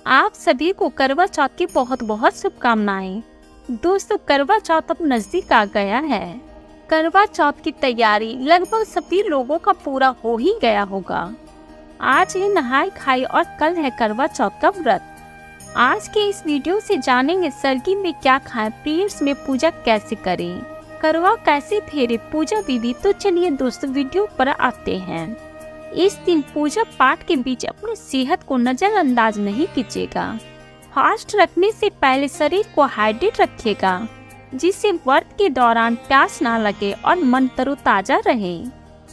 आप सभी को करवा चौथ की बहुत बहुत शुभकामनाएं। दोस्तों, करवा चौथ अब नजदीक आ गया है। करवा चौथ की तैयारी लगभग सभी लोगों का पूरा हो ही गया होगा। आज है नहाय खाई और कल है करवा चौथ का व्रत। आज के इस वीडियो से जानेंगे सरगी में क्या खाएं, पीरियड्स में पूजा कैसे करें, करवा कैसे फेरे, पूजा विधि। तो चलिए दोस्तों वीडियो पर आते हैं। इस दिन पूजा पाठ के बीच अपनी सेहत को नजरअंदाज नहीं कीजिएगा। फास्ट रखने से पहले शरीर को हाइड्रेट रखिएगा, जिससे व्रत के दौरान प्यास ना लगे और मन तरोताजा रहे।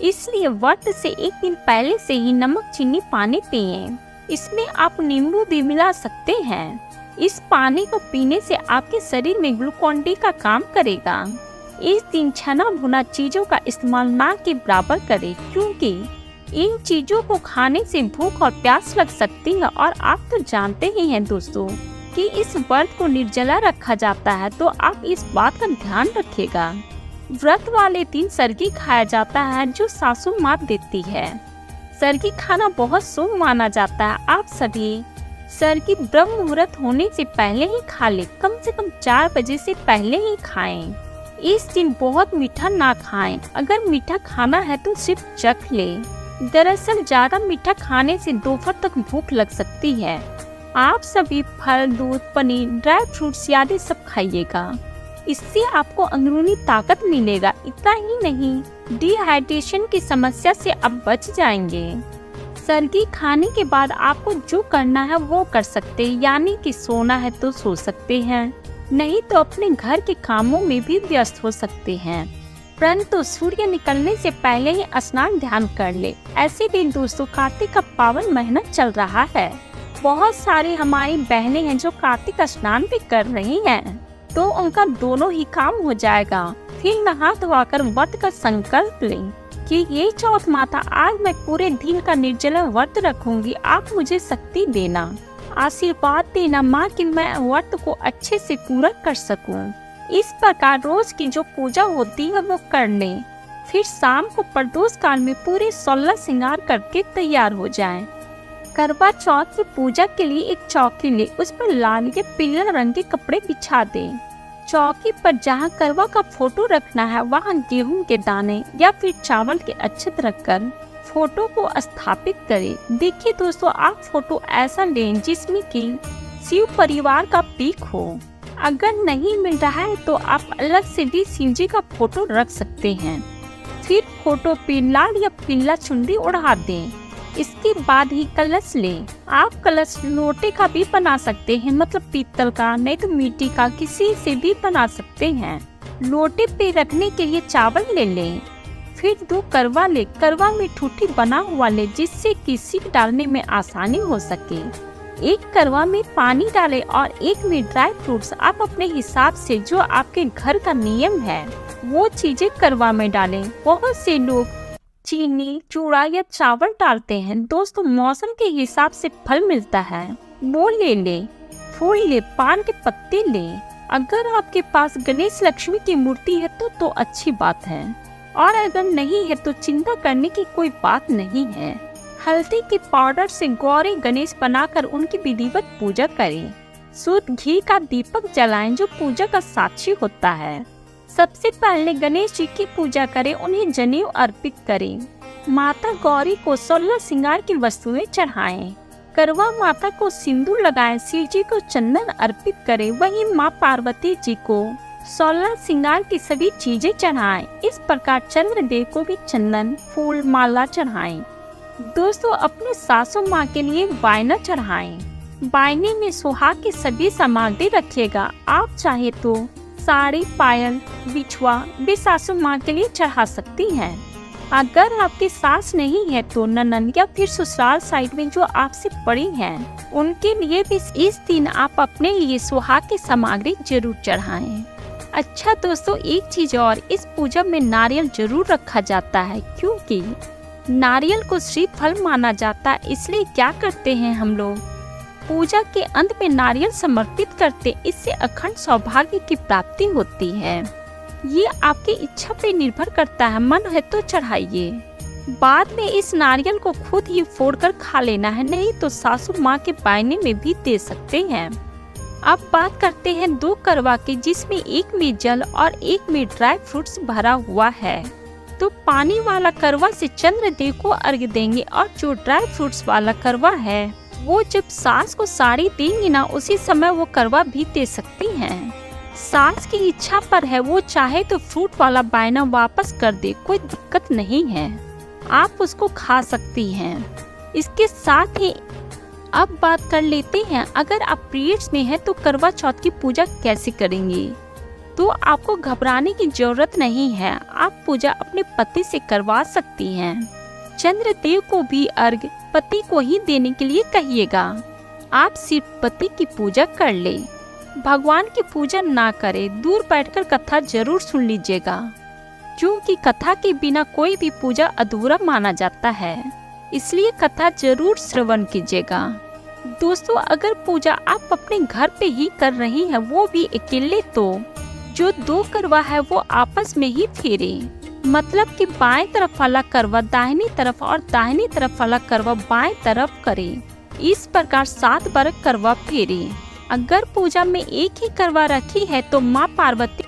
इसलिए व्रत से एक दिन पहले से ही नमक, चीनी, पानी पिए। इसमें आप नींबू भी मिला सकते हैं। इस पानी को पीने से आपके शरीर में ग्लूकोन डी का काम करेगा। इस दिन छना भुना चीजों का इस्तेमाल ना के बराबर करें, क्योंकि इन चीजों को खाने से भूख और प्यास लग सकती है। और आप तो जानते ही हैं दोस्तों कि इस व्रत को निर्जला रखा जाता है, तो आप इस बात का ध्यान रखिएगा। व्रत वाले दिन सरगी खाया जाता है, जो सासू माँ देती है। सरगी खाना बहुत शुभ माना जाता है। आप सभी सरगी ब्रह्म मुहूर्त होने से पहले ही खा ले, कम से कम 4 बजे से पहले ही खाएं। इस दिन बहुत मीठा ना खाएं। अगर मीठा खाना है तो सिर्फ चख ले। दरअसल ज्यादा मीठा खाने से दोपहर तक भूख लग सकती है। आप सभी फल, दूध, पनीर, ड्राई फ्रूट्स आदि सब खाइएगा। इससे आपको अंदरूनी ताकत मिलेगा। इतना ही नहीं, डिहाइड्रेशन की समस्या से आप बच जाएंगे। सरगी खाने के बाद आपको जो करना है वो कर सकते हैं, यानी कि सोना है तो सो सकते हैं, नहीं तो अपने घर के कामों में भी व्यस्त हो सकते हैं। परंतु सूर्य निकलने से पहले ही स्नान ध्यान कर ले। ऐसे भी दोस्तों कार्तिक का पावन महीना चल रहा है। बहुत सारी हमारी बहनें हैं जो कार्तिक स्नान भी कर रही हैं, तो उनका दोनों ही काम हो जाएगा। फिर नहा धोकर व्रत का संकल्प लें कि ये चौथ माता, आज मैं पूरे दिन का निर्जला व्रत रखूंगी। आप मुझे शक्ति देना, आशीर्वाद देना माँ, कि मैं व्रत को अच्छे से पूरा कर सकूं। इस प्रकार रोज की जो पूजा होती है वो कर लें। फिर शाम को प्रदोष काल में पूरे 16 श्रृंगार करके तैयार हो जाएं। करवा चौथ की पूजा के लिए एक चौकी ले, उस पर लाल या पीला रंग के कपड़े बिछा दें। चौकी पर जहां करवा का फोटो रखना है वहां गेहूं के दाने या फिर चावल के अक्षत रखकर फोटो को स्थापित करें। देखिए दोस्तों, आप फोटो ऐसा लें जिसमें कि शिव परिवार का पीक हो। अगर नहीं मिल रहा है तो आप अलग से भी शिव जी का फोटो रख सकते हैं। फिर फोटो पे लाल या पीला चुनरी ओढ़ा दें। इसके बाद ही कलश लें। आप कलश लोटे का भी बना सकते हैं, मतलब पीतल का, नहीं तो मिट्टी का, किसी से भी बना सकते हैं। लोटे पे रखने के लिए चावल ले लें। फिर 2 करवा ले। करवा में ठूठी बना हुआ ले, जिससे किसी डालने में आसानी हो सके। एक करवा में पानी डालें और एक में ड्राई फ्रूट्स। आप अपने हिसाब से जो आपके घर का नियम है वो चीजें करवा में डालें। बहुत से लोग चीनी, चूड़ा या चावल डालते हैं। दोस्तों, मौसम के हिसाब से फल मिलता है, वो ले ले। फूल ले, पान के पत्ते ले। अगर आपके पास गणेश लक्ष्मी की मूर्ति है तो अच्छी बात है, और अगर नहीं है तो चिंता करने की कोई बात नहीं है। हल्दी के पाउडर से गौरी गणेश बनाकर उनकी विधिवत पूजा करें। शुद्ध घी का दीपक जलाएं, जो पूजा का साक्षी होता है। सबसे पहले गणेश जी की पूजा करें, उन्हें जनेऊ अर्पित करें। माता गौरी को 16 श्रृंगार की वस्तुएं चढ़ाएं। करवा माता को सिंदूर लगाएं। शिव जी को चंदन अर्पित करें। वहीं माँ पार्वती जी को 16 श्रृंगार की सभी चीजें चढ़ाएं। इस प्रकार चंद्रदेव को भी चंदन, फूल, माला चढ़ाएं। दोस्तों, अपने सासू माँ के लिए वायना चढ़ाएं। वायने में सुहाग की सभी सामग्री रखिएगा। आप चाहे तो साड़ी, पायल, बिछुआ भी सासू माँ के लिए चढ़ा सकती हैं। अगर आपकी सास नहीं है तो ननद या फिर ससुराल साइड में जो आपसे बड़ी हैं, उनके लिए भी इस दिन आप अपने लिए सुहाग की सामग्री जरूर चढ़ाएं। अच्छा दोस्तों, एक चीज और, इस पूजा में नारियल जरूर रखा जाता है, क्योंकि नारियल को श्री फल माना जाता है। इसलिए क्या करते हैं हम लोग, पूजा के अंत में नारियल समर्पित करते। इससे अखंड सौभाग्य की प्राप्ति होती है। ये आपकी इच्छा पे निर्भर करता है, मन है तो चढ़ाइए। बाद में इस नारियल को खुद ही फोड़कर खा लेना है, नहीं तो सासू माँ के बायने में भी दे सकते हैं। अब बात करते हैं दो करवा की, जिसमें एक में जल और एक में ड्राई फ्रूट्स भरा हुआ है। तो पानी वाला करवा से चंद्रदेव को अर्घ्य देंगे और जो ड्राई फ्रूट्स वाला करवा है वो जब सास को साड़ी देंगी ना, उसी समय वो करवा भी दे सकती हैं। सास की इच्छा पर है, वो चाहे तो फ्रूट वाला बायना वापस कर दे, कोई दिक्कत नहीं है, आप उसको खा सकती हैं। इसके साथ ही अब बात कर लेते हैं, अगर आप पीरियड्स में हैं तो करवा चौथ की पूजा कैसे करेंगी। तो आपको घबराने की जरूरत नहीं है, आप पूजा अपने पति से करवा सकती हैं। चंद्रदेव को भी अर्घ पति को ही देने के लिए कहिएगा। आप सिर्फ पति की पूजा कर ले, भगवान की पूजा ना करें। दूर बैठकर कथा जरूर सुन लीजिएगा, क्योंकि कथा के बिना कोई भी पूजा अधूरा माना जाता है, इसलिए कथा जरूर श्रवण कीजिएगा। दोस्तों, अगर पूजा आप अपने घर पे ही कर रही हैं, वो भी अकेले, तो जो दो करवा है वो आपस में ही फेरे, मतलब कि बाएं तरफ वाला करवा दाहिनी तरफ और दाहिनी तरफ वाला करवा बाएं तरफ करे। इस प्रकार 7 बार करवा फेरे। अगर पूजा में एक ही करवा रखी है तो माँ पार्वती